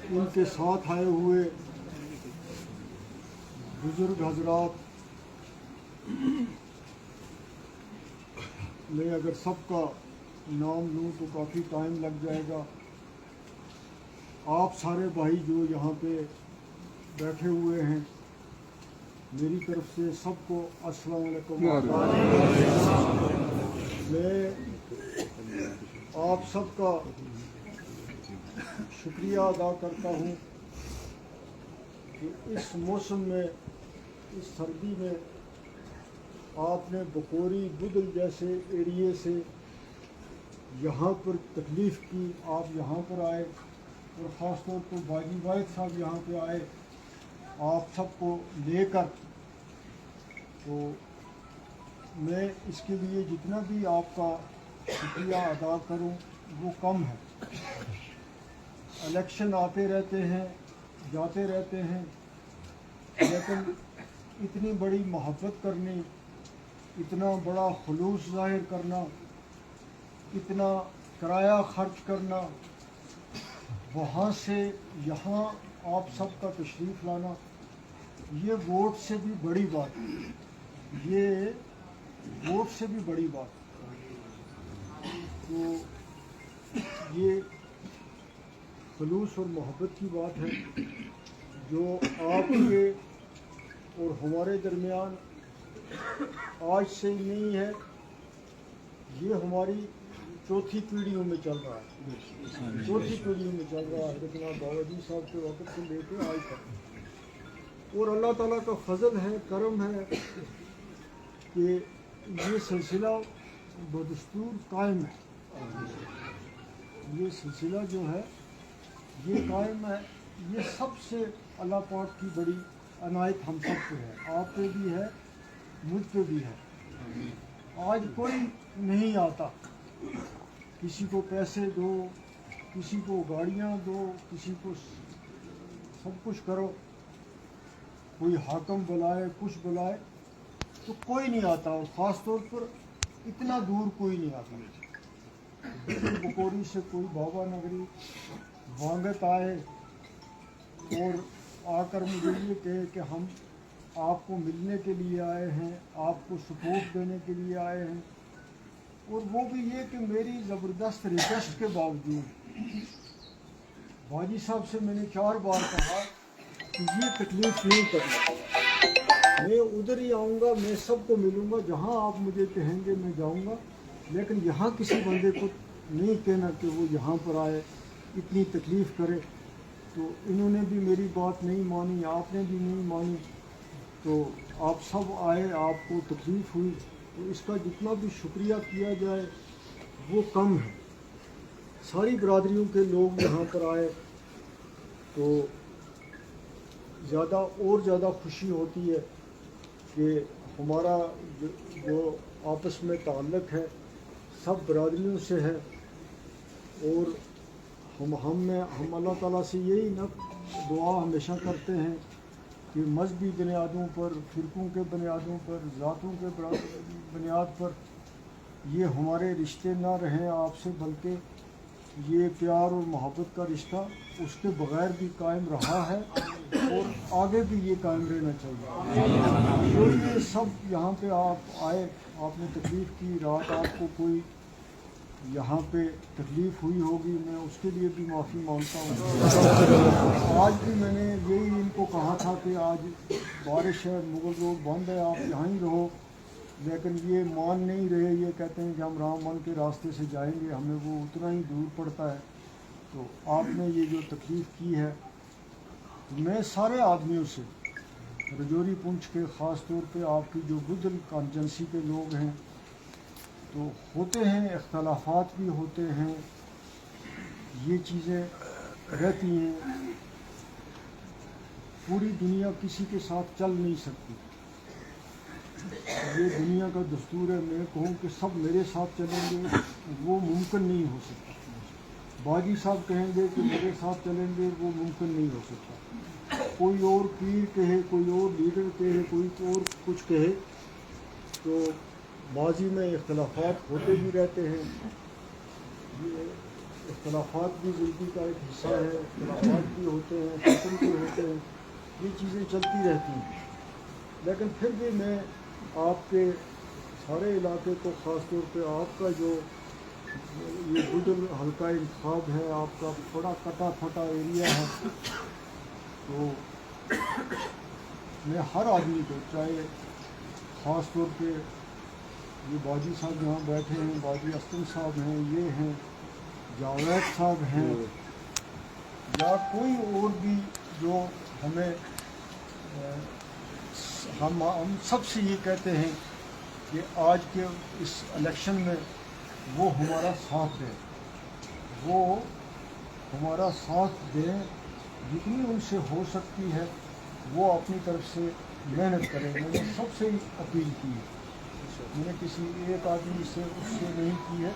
ان کے ساتھ آئے ہوئے بزرگ حضرات میں اگر سب کا نام لوں تو کافی ٹائم لگ جائے گا. آپ سارے بھائی جو یہاں پہ بیٹھے ہوئے ہیں، میری طرف سے سب کو السلام علیکم. میں آپ سب کا شکریہ ادا کرتا ہوں کہ اس موسم میں، اس سردی میں آپ نے بکوری بدل جیسے ایریے سے یہاں پر تکلیف کی، آپ یہاں پر آئے اور خاص طور پر باجی واحد صاحب یہاں پہ آئے آپ سب کو لے کر. تو میں اس کے لیے جتنا بھی آپ کا شکریہ ادا کروں وہ کم ہے. الیکشن آتے رہتے ہیں، جاتے رہتے ہیں، لیکن اتنی بڑی محبت کرنی، اتنا بڑا خلوص ظاہر کرنا، اتنا کرایہ خرچ کرنا، وہاں سے یہاں آپ سب کا تشریف لانا، یہ ووٹ سے بھی بڑی بات ہے. یہ ووٹ سے بھی بڑی بات ہے. تو یہ خلوص اور محبت کی بات ہے جو آپ کے اور ہمارے درمیان آج سے ہی نہیں ہے، یہ ہماری چوتھی پیڑھیوں میں چل رہا ہے. چوتھی پیڑھیوں میں چل رہا ہے جناب بابا جی صاحب کے وقت سے لے کے آج تک. اور اللہ تعالیٰ کا فضل ہے، کرم ہے کہ یہ سلسلہ بدستور قائم ہے. یہ سلسلہ جو ہے یہ قائم ہے. یہ سب سے اللہ پاک کی بڑی عنایت ہم سب پہ ہے، آپ پہ بھی ہے، مجھ پہ بھی ہے. آج کوئی نہیں آتا، کسی کو پیسے دو، کسی کو گاڑیاں دو، کسی کو سب کچھ کرو، کوئی حاکم بلائے، کچھ بلائے، تو کوئی نہیں آتا. اور خاص طور پر اتنا دور کوئی نہیں آتا. بکوری سے کوئی بابا نگری وانگت آئے اور آ کر مجھے یہ کہے کہ ہم آپ کو ملنے کے لیے آئے ہیں، آپ کو سپورٹ دینے کے لیے آئے ہیں، اور وہ بھی یہ کہ میری زبردست ریکویسٹ کے باوجود. باجی صاحب سے میں نے 4 بار کہا کہ یہ تکلیف نہیں کرنا، میں ادھر ہی آؤں گا، میں سب کو ملوں گا، جہاں آپ مجھے کہیں گے میں جاؤں گا، لیکن یہاں کسی بندے کو نہیں کہنا کہ وہ یہاں پر آئے اتنی تکلیف کرے. تو انہوں نے بھی میری بات نہیں مانی، آپ نے بھی نہیں مانی، تو آپ سب آئے، آپ کو تکلیف ہوئی. تو اس کا جتنا بھی شکریہ کیا جائے وہ کم ہے. ساری برادریوں کے لوگ یہاں پر آئے تو زیادہ اور زیادہ خوشی ہوتی ہے کہ ہمارا جو آپس میں تعلق ہے سب برادریوں سے ہے. اور ہم اللہ تعالیٰ سے یہی دعا ہمیشہ کرتے ہیں کہ مذہبی بنیادوں پر، فرقوں کے بنیادوں پر، ذاتوں کے بنیاد پر یہ ہمارے رشتے نہ رہیں آپ سے، بلکہ یہ پیار اور محبت کا رشتہ اس کے بغیر بھی قائم رہا ہے اور آگے بھی یہ قائم رہنا چاہیے. تو یہ سب یہاں پہ آپ آئے، آپ نے تکلیف کی، رات آپ کو کوئی یہاں پہ تکلیف ہوئی ہوگی، میں اس کے لیے بھی معافی مانگتا ہوں. آج بھی میں نے یہی ان کو کہا تھا کہ آج بارش ہے، مغل روڈ بند ہے، آپ یہاں ہی رہو، لیکن یہ مان نہیں رہے. یہ کہتے ہیں کہ ہم رام من کے راستے سے جائیں گے، ہمیں وہ اتنا ہی دور پڑتا ہے. تو آپ نے یہ جو تکلیف کی ہے، میں سارے آدمیوں سے، رجوری پنچ کے خاص طور پہ آپ کی جو بدل کانسٹیچوئنسی کے لوگ ہیں، تو ہوتے ہیں اختلافات بھی ہوتے ہیں، یہ چیزیں رہتی ہیں. پوری دنیا کسی کے ساتھ چل نہیں سکتی، یہ دنیا کا دستور ہے. میں کہوں کہ سب میرے ساتھ چلیں گے وہ ممکن نہیں ہو سکتا. باجی صاحب کہیں گے کہ میرے ساتھ چلیں گے وہ ممکن نہیں ہو سکتا. کوئی اور پیر کہے، کوئی اور لیڈر کہے، کوئی اور کچھ کہے، تو ماضی میں اختلافات ہوتے بھی رہتے ہیں. یہ اختلافات بھی زندگی کا ایک حصہ ہے، اختلافات بھی ہوتے ہیں، ختم بھی ہوتے ہیں، یہ چیزیں چلتی رہتی ہیں، لیکن پھر بھی میں آپ کے سارے علاقے کو، خاص طور پہ آپ کا جو یہ بدل حلقہ انتخاب ہے، آپ کا تھوڑا کٹا پھٹا ایریا ہے، تو میں ہر آدمی کو، چاہے خاص طور پہ یہ باجی صاحب یہاں بیٹھے ہیں، باجی اسلم صاحب ہیں، یہ ہیں جاوید صاحب ہیں، یا کوئی اور بھی جو ہمیں ہم سب سے یہ کہتے ہیں کہ آج کے اس الیکشن میں وہ ہمارا ساتھ دیں، وہ ہمارا ساتھ دیں، جتنی ان سے ہو سکتی ہے وہ اپنی طرف سے محنت کریں۔ میں نے سب سے اپیل کی ہے، میں نے کسی ایک آدمی سے اس سے نہیں کی ہے۔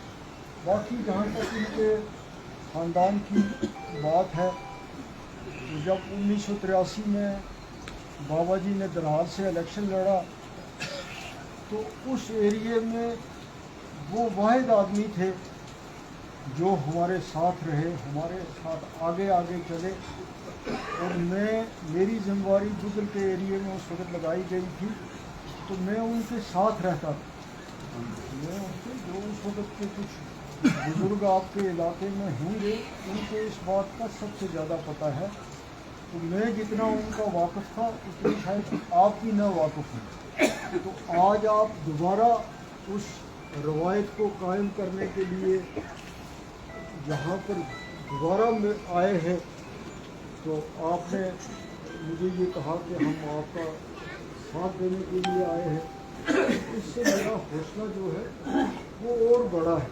باقی جہاں تک ان کے خاندان کی بات ہے، تو جب 1983 میں بابا جی نے درحال سے الیکشن لڑا تو اس ایریے میں وہ واحد آدمی تھے جو ہمارے ساتھ رہے، ہمارے ساتھ آگے آگے چلے، اور میری ذمہ داری بدل کے ایریے میں اس وقت لگائی گئی تھی، تو میں ان کے ساتھ رہتا تھا۔ میں ان کے جو اس وقت کے کچھ بزرگ آپ کے علاقے میں ہوں گے، ان کو اس بات کا سب سے زیادہ پتہ ہے، تو میں جتنا ان کا واقف تھا اتنی شاید آپ بھی نہ واقف ہیں۔ تو آج آپ دوبارہ اس روایت کو قائم کرنے کے لیے یہاں پر دوبارہ میں آئے ہیں، تو آپ نے مجھے یہ کہا کہ ہم آپ کا ساتھ دینے کے لیے آئے ہیں، اس سے میرا حوصلہ جو ہے وہ اور بڑا ہے،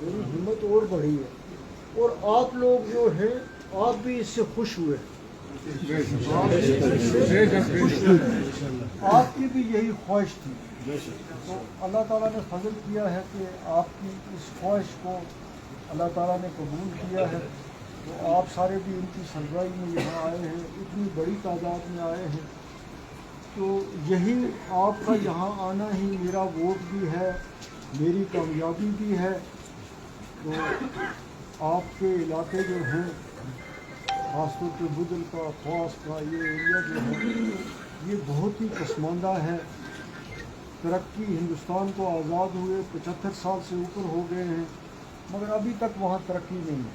میری ہمت اور بڑھی ہے، اور آپ لوگ جو ہیں آپ بھی اس سے خوش ہوئے، آپ کی بھی یہی خواہش تھی، تو اللہ تعالیٰ نے فضل کیا ہے کہ آپ کی اس خواہش کو اللہ تعالیٰ نے قبول کیا ہے، تو آپ سارے بھی ان کی سربراہی میں یہاں آئے ہیں، اتنی بڑی تعداد میں آئے ہیں، تو یہی آپ کا یہاں آنا ہی میرا ووٹ بھی ہے، میری کامیابی بھی ہے۔ تو آپ کے علاقے جو ہیں، خاص طور پہ بدل کا، خواص کا یہ ایریا جو ہے یہ بہت ہی پسماندہ ہے، ترقی ہندوستان کو آزاد ہوئے 75 سال سے اوپر ہو گئے ہیں، مگر ابھی تک وہاں ترقی نہیں ہے،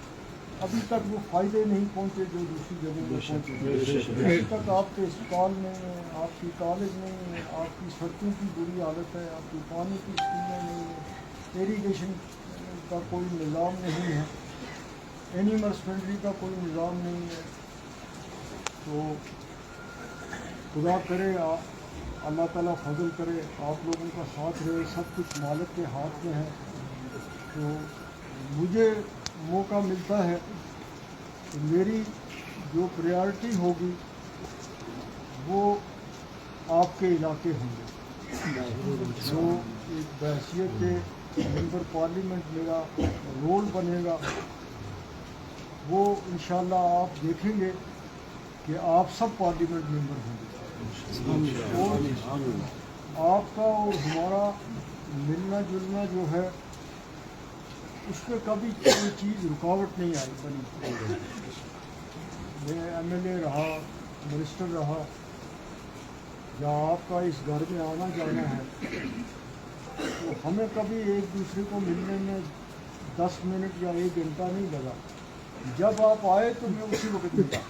ابھی تک وہ فائدے نہیں پہنچے جو دوسری جگہوں میں پہنچے، ابھی تک آپ کے اسپتال نہیں ہیں، آپ کی کالج نہیں ہے، آپ کی سڑکوں کی بری حالت ہے، آپ کی پانی کی اسکیمیں نہیں ہیں، ایریگیشن کا کوئی نظام نہیں ہے، اینیمل ہسبینڈری کا کوئی نظام نہیں ہے، تو خدا کرے اللہ تعالیٰ فضل کرے، آپ لوگوں کا ساتھ رہے، سب کچھ مالک کے ہاتھ میں ہے، تو مجھے موقع ملتا ہے کہ میری جو پریارٹی ہوگی وہ آپ کے علاقے ہوں گے، جو ایک بحیثیت کے ممبر پارلیمنٹ میرا رول بنے گا، وہ انشاءاللہ آپ دیکھیں گے کہ آپ سب پارلیمنٹ ممبر ہوں گے، اور آپ کا اور ہمارا ملنا جلنا جو ہے اس پہ کبھی کوئی چیز رکاوٹ نہیں آئی بنی۔ میں ایم ایل اے رہا، منسٹر رہا، یا آپ کا اس گھر میں آنا جانا ہے، تو ہمیں کبھی ایک دوسرے کو ملنے میں 10 منٹ یا 1 گھنٹہ نہیں لگا، جب آپ آئے تو میں اسی وقت ملا،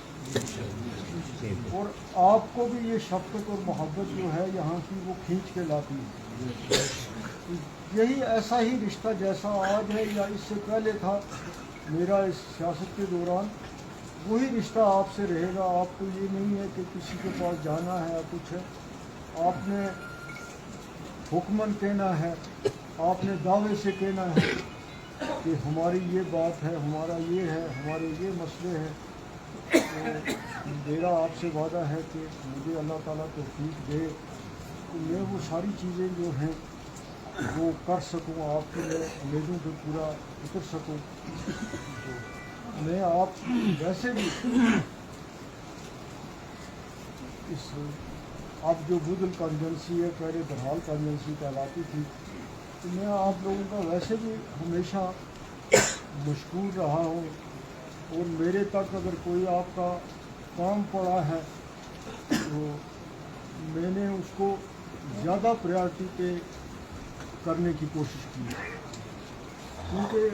اور آپ کو بھی یہ شفقت اور محبت جو ہے یہاں کی وہ کھینچ کے لاتی ہے، یہی ایسا ہی رشتہ جیسا آج ہے یا اس سے پہلے تھا میرا اس سیاست کے دوران، وہی رشتہ آپ سے رہے گا۔ آپ کو یہ نہیں ہے کہ کسی کے پاس جانا ہے یا کچھ ہے، آپ نے حکمن کہنا ہے، آپ نے دعوے سے کہنا ہے کہ ہماری یہ بات ہے، ہمارا یہ ہے، ہمارے یہ مسئلے ہیں، تو میرا آپ سے وعدہ ہے کہ مجھے اللہ تعالیٰ توفیق دے کہ میں وہ ساری چیزیں جو ہیں وہ کر سکوں، آپ کی میں امیدوں پہ پورا اتر سکوں۔ تو میں آپ ویسے بھی اس اب جو بدل کانجنسی ہے، پہلے درحال کانجنسی کہلاتی تھی، تو میں آپ لوگوں کا ویسے بھی ہمیشہ مشغول رہا ہوں، اور میرے تک اگر کوئی آپ کا کام پڑا ہے تو میں نے اس کو زیادہ پریارٹی پہ کرنے کی کوشش کی ہے، کیونکہ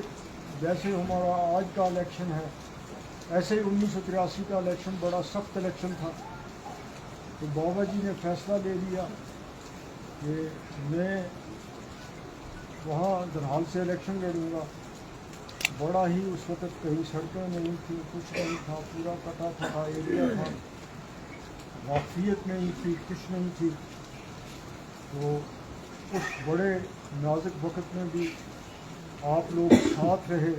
جیسے ہمارا آج کا الیکشن ہے ایسے ہی 1983 کا الیکشن بڑا سخت الیکشن تھا، تو بابا جی نے فیصلہ لے لیا کہ میں وہاں درحال سے الیکشن لڑوں گا۔ بڑا ہی اس وقت کہیں سڑکیں نہیں تھیں، کچھ نہیں تھا، پورا کٹا پھٹا ایریا تھا، واقفیت نہیں تھی، کچھ نہیں تھی۔ تو اس بڑے نازک وقت میں بھی آپ لوگ ساتھ رہے،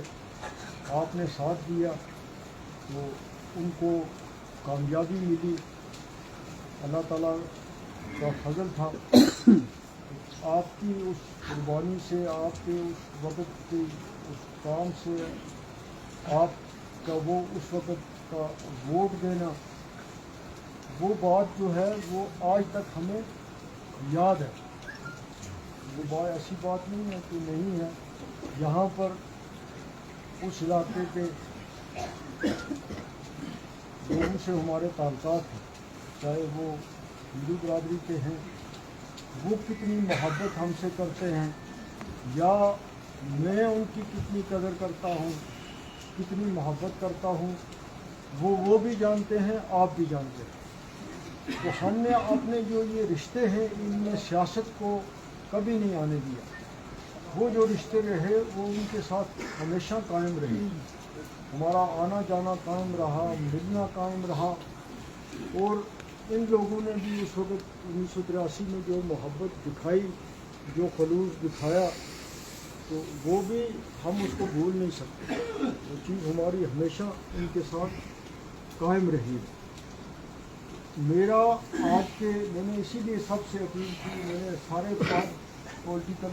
آپ نے ساتھ دیا، تو ان کو کامیابی ملی، اللہ تعالیٰ کا فضل تھا۔ آپ کی اس قربانی سے، آپ کے اس وقت کے اس کام سے، آپ کا وہ اس وقت کا ووٹ دینا، وہ بات جو ہے وہ آج تک ہمیں یاد ہے۔ وہ بات ایسی بات نہیں ہے کہ نہیں ہے۔ یہاں پر اس علاقے پہ لوگوں سے ہمارے تعلقات ہیں، چاہے وہ ہندو برادری کے ہیں، وہ کتنی محبت ہم سے کرتے ہیں یا میں ان کی کتنی قدر کرتا ہوں، کتنی محبت کرتا ہوں، وہ بھی جانتے ہیں، آپ بھی جانتے ہیں۔ تو ہم نے اپنے جو یہ رشتے ہیں ان میں سیاست کو کبھی نہیں آنے دیا۔ وہ جو رشتے رہے وہ ان کے ساتھ ہمیشہ قائم رہے، ہمارا آنا جانا قائم رہا، ملنا قائم رہا۔ اور ان لوگوں نے بھی اس وقت 1983 میں جو محبت دکھائی، جو خلوص دکھایا، تو وہ بھی ہم اس کو بھول نہیں سکتے۔ وہ چیز ہماری ہمیشہ ان کے ساتھ قائم رہی۔ میرا آج کے میں نے اسی لیے سب سے اپیل کی، میں نے سارے پولیٹیکل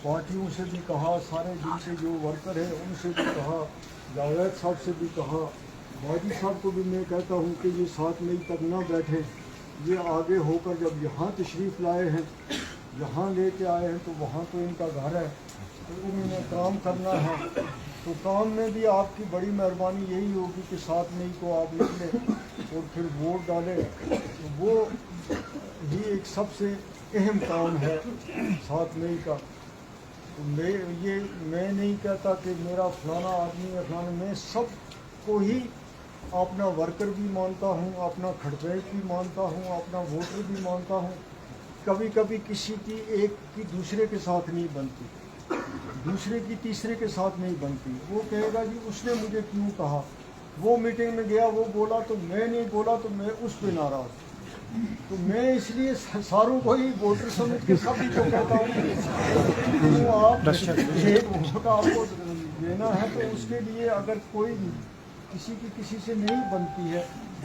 پارٹیوں سے بھی کہا، سارے جن سے جو ورکر ہیں ان سے بھی کہا، جاوید صاحب سے بھی کہا، باجی صاحب کو بھی میں کہتا ہوں کہ یہ 7 مئی تک نہ بیٹھیں، یہ آگے ہو کر جب یہاں تشریف لائے ہیں، یہاں لے کے آئے ہیں، تو وہاں تو ان کا گھر ہے، تو انہوں نے کام کرنا ہے۔ تو کام میں بھی آپ کی بڑی مہربانی یہی ہوگی کہ 7 مئی کو آپ نکلیں اور پھر ووٹ ڈالیں۔ وہ ہی ایک سب سے اہم کام ہے 7 مئی کا۔ میں نہیں کہتا کہ میرا فلانا آدمی ہے فلانا، میں سب کو ہی اپنا ورکر بھی مانتا ہوں، اپنا کھڑپیش بھی مانتا ہوں، اپنا ووٹر بھی مانتا ہوں۔ کبھی کبھی کسی کی ایک کی دوسرے کے ساتھ نہیں بنتی، دوسرے کی تیسرے کے ساتھ نہیں بنتی۔ وہ کہے گا جی اس نے مجھے کیوں کہا، وہ میٹنگ میں گیا وہ بولا تو میں نہیں بولا تو میں اس پہ ناراض۔ تو میں اس لیے ساروں کو ہی ووٹر سمجھ کے سبھی کو کہتا ہوں کہ آپ ایک ووٹ آپ کو دینا ہے، تو اس کے لیے اگر کوئی کسی کی کسی سے نہیں بنتی ہے،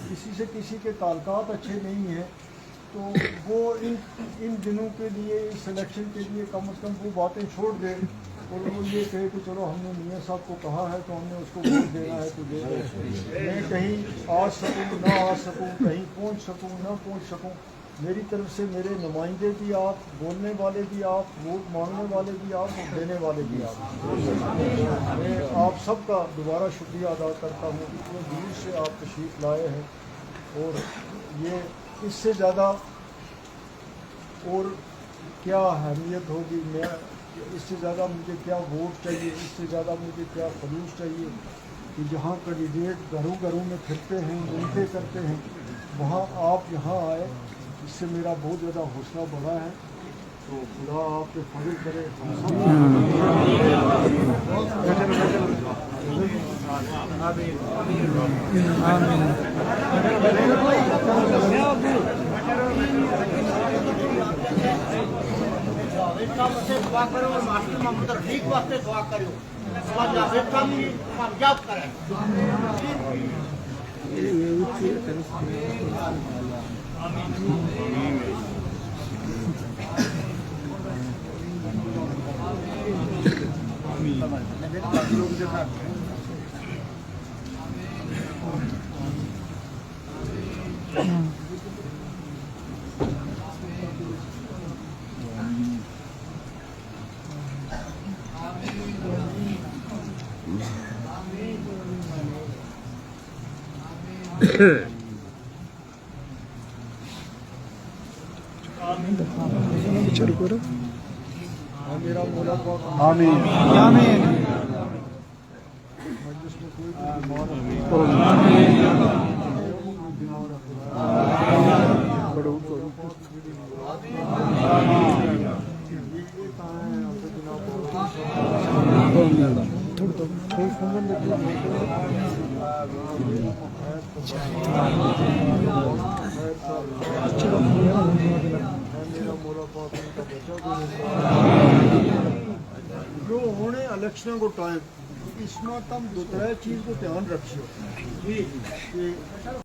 کسی سے کسی کے تعلقات اچھے نہیں ہیں، تو وہ ان دنوں کے لیے، اس الیکشن کے لیے کم از کم وہ باتیں چھوڑ دے اور وہ یہ کہے کہ چلو ہم نے میاں صاحب کو کہا ہے تو ہم نے اس کو ووٹ دینا ہے تو دے دیں۔ میں کہیں آ سکوں نہ آ سکوں، کہیں پہنچ سکوں نہ پہنچ سکوں، میری طرف سے میرے نمائندے بھی آپ، بولنے والے بھی آپ، ووٹ مانگنے والے بھی آپ اور دینے والے بھی آپ۔ میں آپ سب کا دوبارہ شکریہ ادا کرتا ہوں، اتنے دور سے آپ تشریف لائے ہیں، اور یہ اس سے زیادہ اور کیا اہمیت ہوگی، میں اس سے زیادہ مجھے کیا ووٹ چاہیے، اس سے زیادہ مجھے کیا خلوص چاہیے کہ جہاں کینڈیڈیٹ گھروں گھروں میں پھرتے ہیں، ملتے کرتے ہیں، وہاں آپ یہاں آئے، اس سے میرا بہت زیادہ حوصلہ بڑھا ہے۔ تو خدا آپ پہ فضل کرے۔ دعا کرو اور ماسٹر محمد رفیق واسطے دعا کرو، جاوید صاحب کی کامیاب کریں۔ میرا مولا پاک آمین مجلس میں کوئی بھی بیمار جو ہونے الیکشن کو ٹائم اس میں تم دوسرا چیز کو دھیان رکھیو کہ